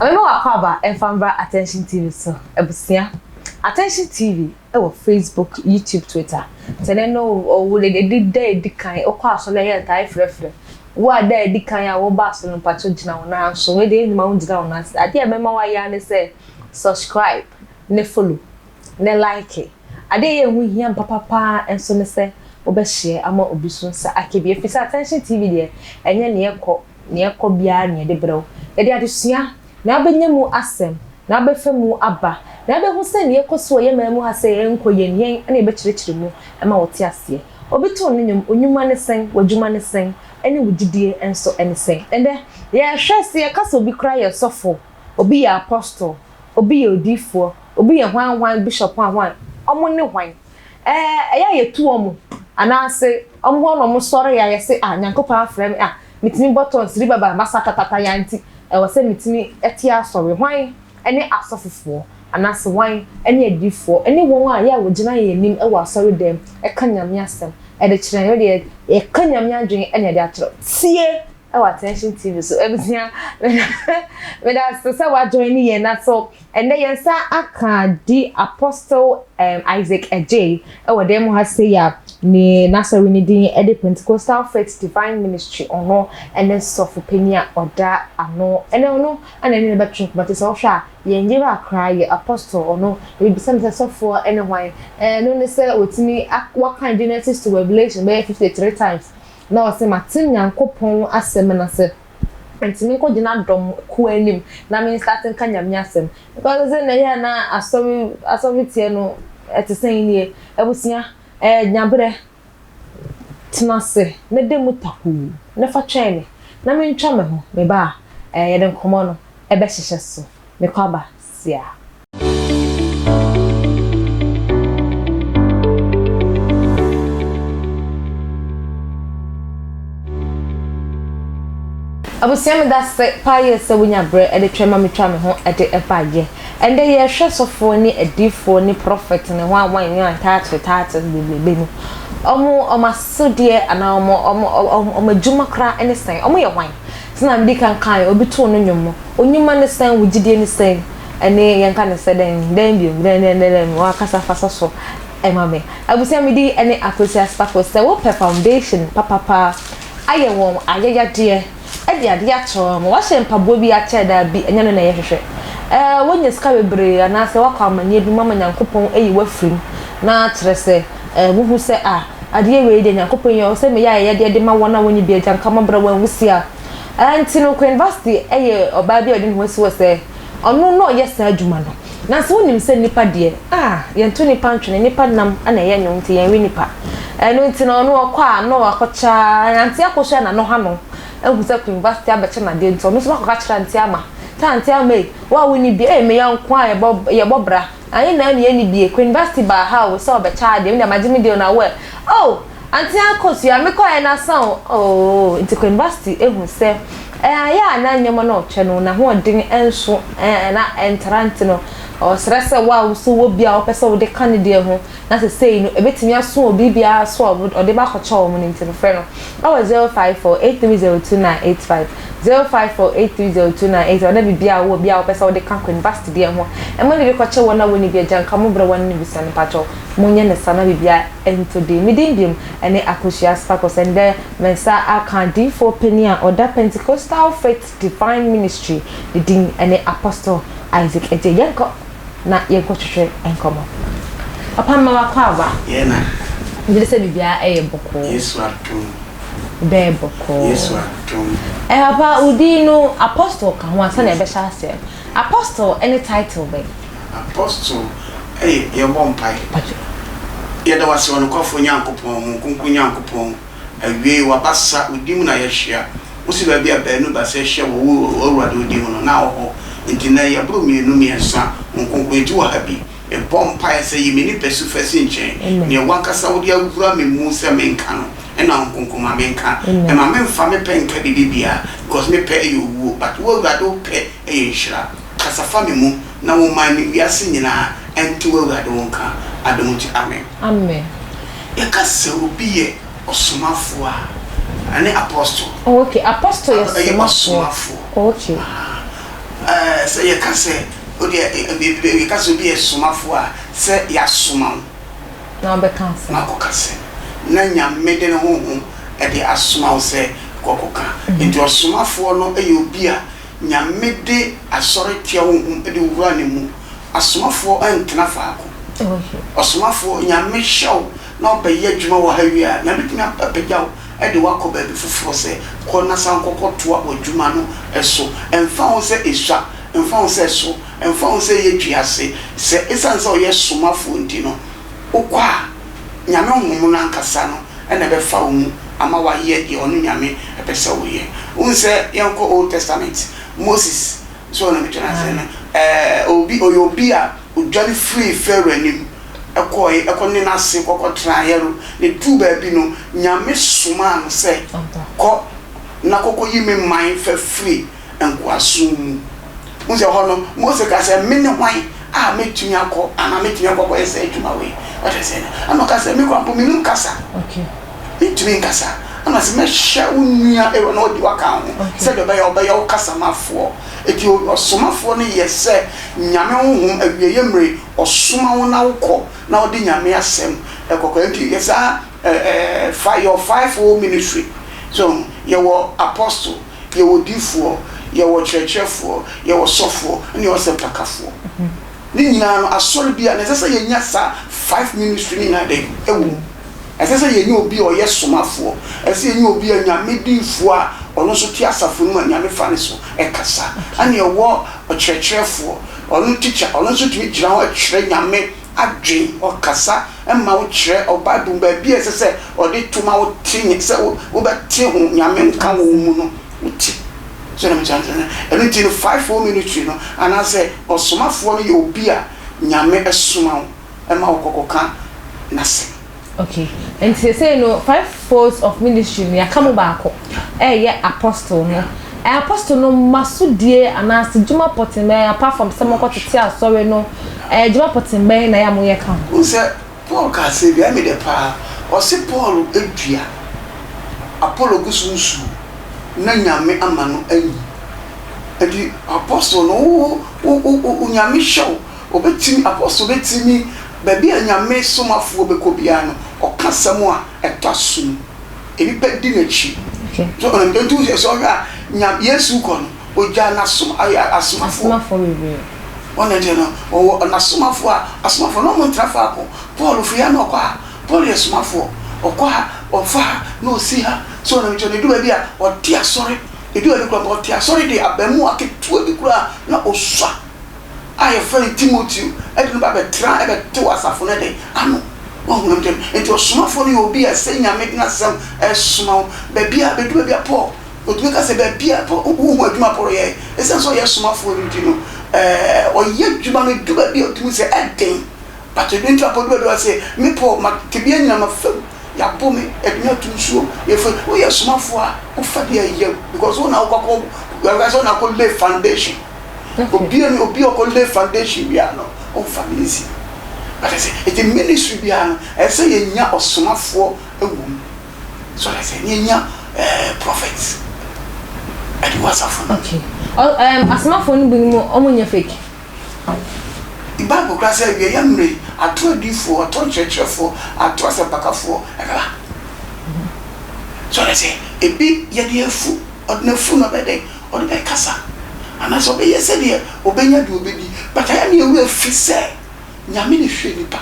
I'm not cover and Famba Attention TV so ebusia Attention TV Facebook, YouTube, Twitter. So they know oh they did the kind of course on the entire frefre. What there the kind of bass on patch now so we didn't mount down as I dear remember why I say subscribe, ne follow, ne like it. I dare we hear papa and so say obeshare ama obisun sa akebi efisa Attention TV there enye ne ekọ bia ne de brew. E de adesua na abenya mu asem na abefa mu aba na abe hu se ne ekoso ye mamu ha se enko ye nyen na ebe kirekire mu ema wote ase obeto no nyum onyuma ne sen wadwuma ne sen ene wudidie enso ene sen ende ye hwese ye kasa obi kra ye sofo obi ye apostle obi ye odifo obi ye hwan bishop hwan omo ne hwan eya ye tu omo anase omo no mo sore ya ye se nyankopa afrem mitimi buttons ri baba masaka tata yanti we say mitimi etia sore hwan ene asofofo anase hwan ene adifo ene won a ya wogina ye nim e wa sore dem e kanyame asem e de kire yo de e kanyame adwen ene de atro tie e wa Attention TV so ebisia me da so wa join ye na so ene yensa aka di Apostle Tvgh e wa dem ha say ya ni nasari ni din ede Pentecostal Faith Divine Ministry ono ene sofu penia oda ano ene ono ana ni be twin but so hwa ye ngira akra ye apostle ono e bi sem sofu ene hwan no ne say otimi what kind Genesis to Revelation be 53 times na o say matin Nyankopon asem na say entimi ko gina dom ku anim na me starting kanyame asem because say na ye na asobi tie no etesen nie ebusia nyabre tnase ne demu taku ne fa twene na me ntwa me ho me ba ye den komo no e be hyehye so me kwaba sia abusia me da se pa ye se wonya bre e de twema me twa me ho e de e ba ye and they are sofo ni edifo ni prophet ni wan yan taata bebe no omo asodie ana omo juma kra ene sen omo ye wan sina mdi kan obi to no nwom onyuma ne sen wugidie ni sen ene yanka ne se den bi wa kasa fasa so emame abusia me di ene akosia spako se wo foundation papa aye won ayaya de ade ato mo wa hye mpabo bi a cheda bi enya no na ye hwehwe wonye ska bebre anase wakwa amanye bi mama Nyankopon eyi wafrim na trese muhu se ade we de Nyankopon ye se me ya de ma wona wonye bi agyan kama bra wan wusia anti no ko university eye oba bi ode no wasi se ono no yes adwuma no na se wonim se nipa de ye nto nipa ntwene nipa nam ana ye nyon nti ye wi nipa no nti no no okwa no akocha anti akosha na no ha no ehu se ko university abeche na de nti no so akwa kira nti ama tanti ame wa woni bi me yanko a ye bobra ayi na ne ni bi university ba ha wo so be cha de me magimi de na we anti akosu ya me ko na san into university ehu se ya na nyemo na otwe no na ho den enso na entrant no o stress wa so wo bia o pese wo de candidate ho na se sei no ebetimi aso obi bia so o de ba ko cha o mo nti no frɛ no 0548302985 0548302985 na bibia wo bia o pese wo de kan university de ho e mo ne bi ko cha wo na woni bia jan ka mo bra woni bi san pacho mo nye ne sana bibia ento de midindim ene akosia spako sende mensa akandi for penia oda Pentecostal Faith Divine Ministry the din ene Apostle Tvgh yanko na yenko twetwe enkomo papa ma wakwa ye na ndile se bibia boko Yesu atum be boko Yesu atum papa udino apostle ka ho asa na ebe sha ase apostle any title be apostle ye bompai ye da wase wono kwafo Nyankopon kunku Nyankopon awie wabasa udim na ye hia usi ba bia ba nu ba se hia wo owurade udim no na wo ntina ya bro mienu miensa nkonko eti wa habi e bompa ese yimi ni pesu fesi nchen ne wankasa wo dia wura me mu se menka no e na nkonko ma menka e ma memfa me penka bibia because me pe you but wo gado pe e nhira kasa fa me mu na wo man mi wiase nyina enti wo gado nka adomuti amen ya kasa obi ye osomafo ane apostle okay apostle yes osomafo okay say you can say you can be a sumafo a say ya suma na be cancer na ko kase na nyame de ne honhom e de asuma say kokoka into asumafo no e obi a nyame de asore tia honhom e de wura ne mu asumafo antena faako asumafo nyame hyew na obeye adwuma wo hawia nyame tumi apagyaw e de wako ba bi fufuro say ko na san kokoto adwuma no eso emfa ho say eswa emfa ho say so emfa ho say yedwiase say esan say oye sumafo ndi no okwa nyame honhom na nkasa no e na be fa wo ama wa ye de onu nyame e pese wo ye unse yanko Old Testament Moses so na mitena say obi a udwani free Pharaoh anim ekone na se kokotra yero ne tu ba bi no nyame suma no say ko na kokoyi me man fa free enko asum unse ho no Moses ka say me ne hwan a metumi akọ ana metumi akọ ko ese adwuma we what I say ana ka say me kwampo me num kasa okay metumi kasa ana se me hye unua e na odi waka ho se de be ya kasa mafo eti osomafo ne yese nyame honhom awieye mre osoma wo na wokọ na odi nyame asem ekoko enti yesa your five-fold ministry so you were apostle you were difo you were churchfo you were sofo and you were septakafo ni nyina no asori bia na sese yenya sa 5 ministry ni na de ewu sese yenya obi o yesomafo sese yenya obi anyame difo a ono so ti asafo no anyame fa ne so ekasa ani ewo ochurechfo ono teacher ono so ti gira ho akire nyame adwen okasa emma wo kire o bible ba bia sese o de tuma wo tinye se wo ba ti ho nyame nka wo mu no uti so na mchanza eno ti no 5-4 ministry no and I say osomafo no ye obi a nyame esoma wo emma wo kokoka na se okay and say no 5 folds of ministry me akamo baako ye apostle no apostle no masudie anase juma potembe apart from some ko tete asore no juma potembe na ya mo ye kan who say Paul ka say bi me de pa o say Paul edua Apollo gusunsu na nyame amano ayi edi apostle no o nyame show obetimi apostle betimi baby anyame somafo bekobia no okasam a etwasum ebi pedi nachi so on don't you so ga nyam yesu kon oja na som asomafo we ona je no o na asomafo no mo trafa ko Paul fia no kwa Paul yesomafo okwa ofa no si ha so na je do baby a o tia sorry edu e kura o tia sorry de abamu aketu e kura na oswa I friend Timothy edun ba betra e beto asafo na de ano won dem enti osomafo no obi a say nyame na sam esoma baby a bedu baby a Paul otu ka se baby a wo adwuma Paul ye esen so ye somafo nti no o ye adwuma me du baby otu se eden but you didn't Paul do say me Paul ma tebia nyina ma fam ya bomi edwuma tunsuo ye fo wo ye somafo a wo fa de ye because wo na wo kokko so na ko lay foundation obi o lay foundation bia no o family si but I say it ministry bia no I say ye nya osomafo ewum so I say ye nya prophets and was afon okay asomafo no bi mo omunya fake the Bible class say ye yamre ato difo ato churchfo ato asapakafo ekala so I say ebi ye de afu odnafu no beden odbe kasa ana so be yese de obenya de obedi but I am you fi say nyame ne hwe nipa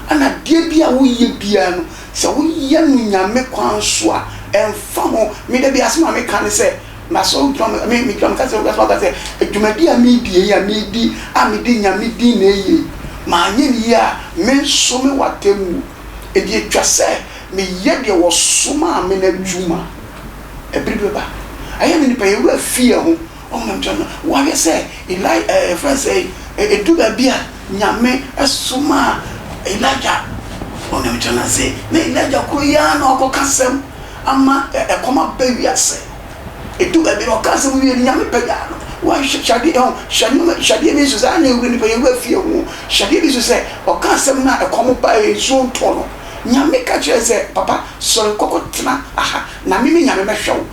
ana de bia wo ye bia no se wo ye no nyame kwan so a emfa ho me de bia asema me kan say na so me kan ka say ka say adwumadi a me die ya me di a me di nyame di na ye ma nye ni ya me so me watemu e di etwa say me ye de wo soma me na dwuma e bibeba aye me ni pa ye wo afia ho o me mtana wa ye say friend say edu ba bia nyame esoma Elijah o me mtana say na Elijah ko ya na okokasem ama ekoma bawiase edu ba bia okasem wi nyame pega no wa shadi mi so say na ewure ni pa ye wo afia ho shadi bi so say okasem na ekomo ba so nto no nyame ka che say papa so kokotena aha na mimi nyame mehwew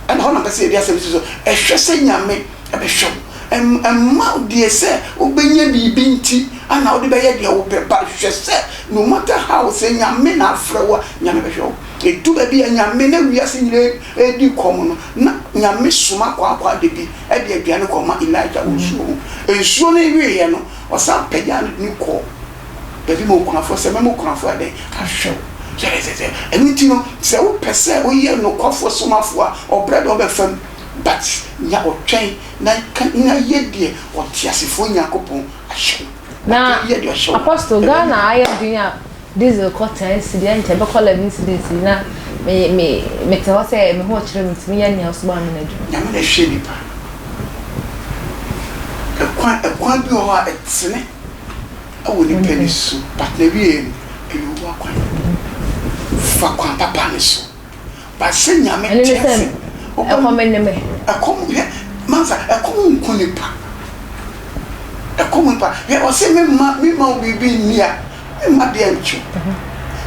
and how na person dey say so ehwe say nyame e be hwew ma de se obenya bibi nti ana wo de be ye de wo be ba hwe se no matter how say nyame na afrewa nyame be hwe edu ba bi nyame na wiase nyire edi kom no na nyame soma kwa de bi e de aduane koma Elijah wo ensuo na wi ye no o sa pagya ni ko baby mo kunafo se me mo kunafo ade ahwe se enti no se wo pese wo ye no kwafo somafo a obrede obefam but nya otwen na ye de otiasefo nyakopon ahwe na Apostle Ghana I am doing this cotton incident be call an incident na me te ho say me ho kire ntimi ya nya so ba me na du nya me na hwe nipa ekwan bi ho a etene awo ni penisu but na wie ewu akwan fa kwa papa ne so ba se nya me tese o ko me ne me akom ye manza akom nkunipa akom pa ye o se me ma bibi nia me ma de anchu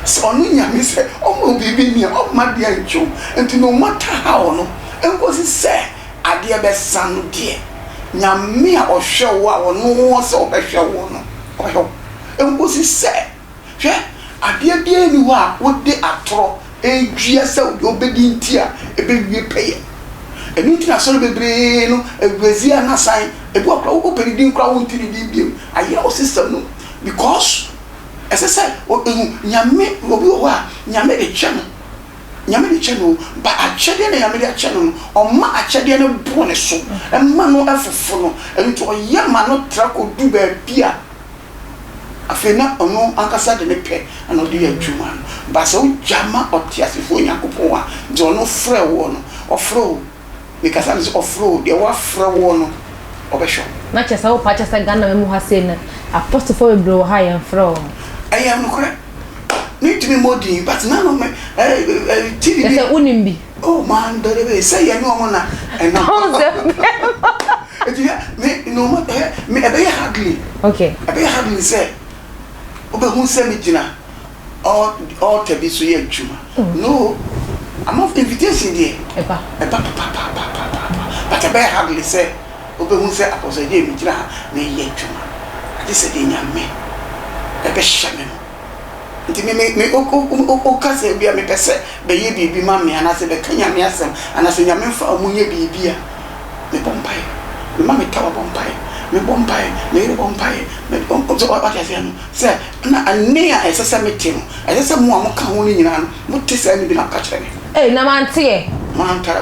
so onu nya me se o ma bibi nia o ma de anchu enti no matter how no enko se ade be sanu de nya me a ohwe wo a ono se obehwe wo no ohwe enko se hwe ade bia ni wo a wo de atoro edua se obedi ntia ebewie peye enu ntina so bebre no egwezi ana sai ebu akra wo peridi nkra wo ntini di biem aye o system no because esese o nyame obi wo a nyame de cheno ba achede na nyame de cheno o ma achede na bo ne so emma no afofo no enu o ye ma no trako du ba bia afena ono ankasa de ne pe ana de adwuma ba se o jama otiasefo nyakopon a de ono frɛ wo no ofro because I was off-road, they were from Obesho. Not just how patches I got no more saying Apostle for blow high and fro. I am no correct. Need to be more deep, but none of my TV. Unimbi. Oh man, don't say you know one and no matter me a very hardly. Okay. A very hardly say, Oba who send me dinner or to be so young. No. I'm of invitation there. But I bear hardly say, Open who said, I was a day, me yet to this a dinner me. A best shaman. It may make Ocasa be a me pesse, baby be mammy, and I said, the Kenya Miasam, and I said, Yamin for a munya be beer. Me bompire, the mammy tower bompire, me bompire, me bompire, me bompire, what I say, and near as a cemetery, as a more counting in an, what to say, me not catching. Eh na mantie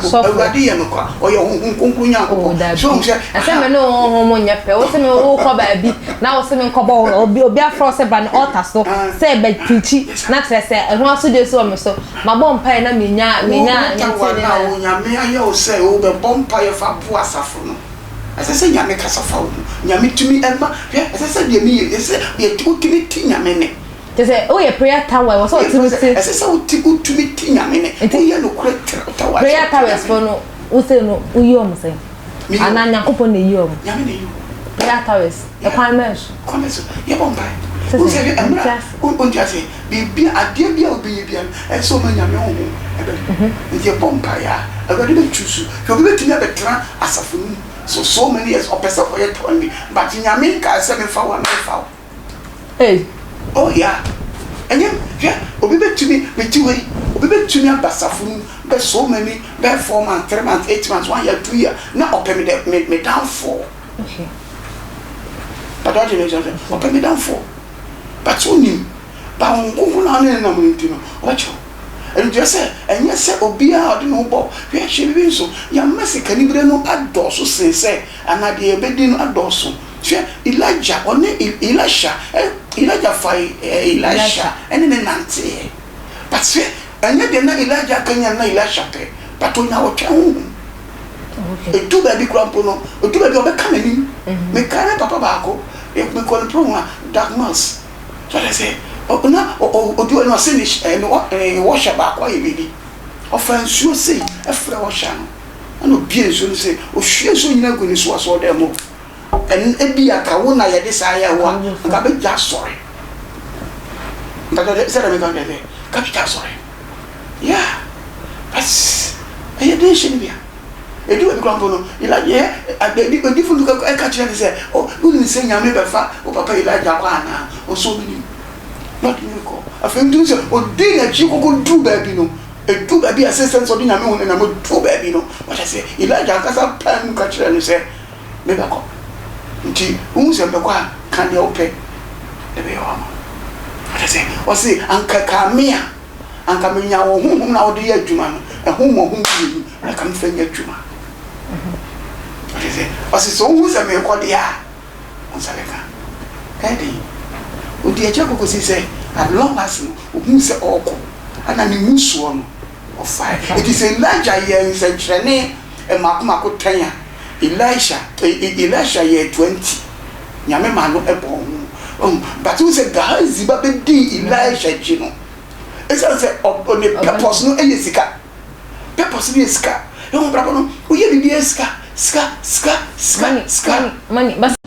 so awadi no kwa oyo hunkunkunya ko so nse ase me no homo nyepe wo se me wo kwa ba bi na wo se me nkobo obi afro se ba no altar so se be preach na trese ehun aso de so me so ma bompa na menya ntene na wo nyame aye o se wo be bompa ye fa bo asafo no ase se nyame kasafa wo nyame tumi ema ase se de mi ase ye tumi ti nyame ne say oh yeah prayer tower was all to say I say what to me tinyame ne ye no correct tower prayer towers for no we say no we yom say ana nyankopon ne yom nyame ne yom prayer towers e kwan mesh ye bomba we say emra on just bi ade bia obi bia e so ma nyame ho e ye bomba ya e go dey choose so we betimi abetra asafunu so many years opesa for yet only but nyame ka say me fa wa na fa eh oh yeah and yeah obi betumi betiwe obi betumi abasafunu be so many be 4 months 3 months 8 months 1 year 2 year na open me down for okay but what you know open me down for but oni ba ngungu na na mutino wacho and just say and yes say obi a odi no bo hwe hwe bi so ya masika ni bre no adoso sense anade e bedi no adoso hwe Elijah one Elijah fai Elisha ene ne nante but hwe anya de na Elijah kanya na Elisha pe but onya wo twa okay etu ba bi krampo no etu ba bi obeka nani me kana papa ba ko e me ko pro ma darkness so I say ona o do no finish no wash ba kwa yibi offense say e fra wash no ana obi enso say o hwie so nyina guni so aso dem mo en ebi aka wo na ye de sa ya wo aka be ja sorry ndaka se ra me kan de ka bi ja sorry yeah but aye de shi bia e do e krampo no Elijah e di fu luka e ka kire say oh you ni say nyame be fa o papa Elijah kwa na o so bi not me ko afem du say o dey na chi ko do ba bi no e do ba bi assistance o di nyame won na mo do ba bi no what I say Elijah ka sa plan ka kire ni say me ba ko nti un se be kwa kan ya ope e be yo ama what I say o say anka kamia anka menya wo hu na wo de ya adwuma no e hu mo hu ni na kan fa nya adwuma what I say o say so hu se me ko de ya on sa le ka kadi o di eja ko si say at long as hu se oko ana ni musuo no o fa it is Elijah ye se trene e makoma ko tan ya Elisha ye 20 nyame ma no e bon but we say Gehazi ba be di Elisha ji no e say on the purpose no e sika purpose no sika e ho brabo no o ye bibia sika money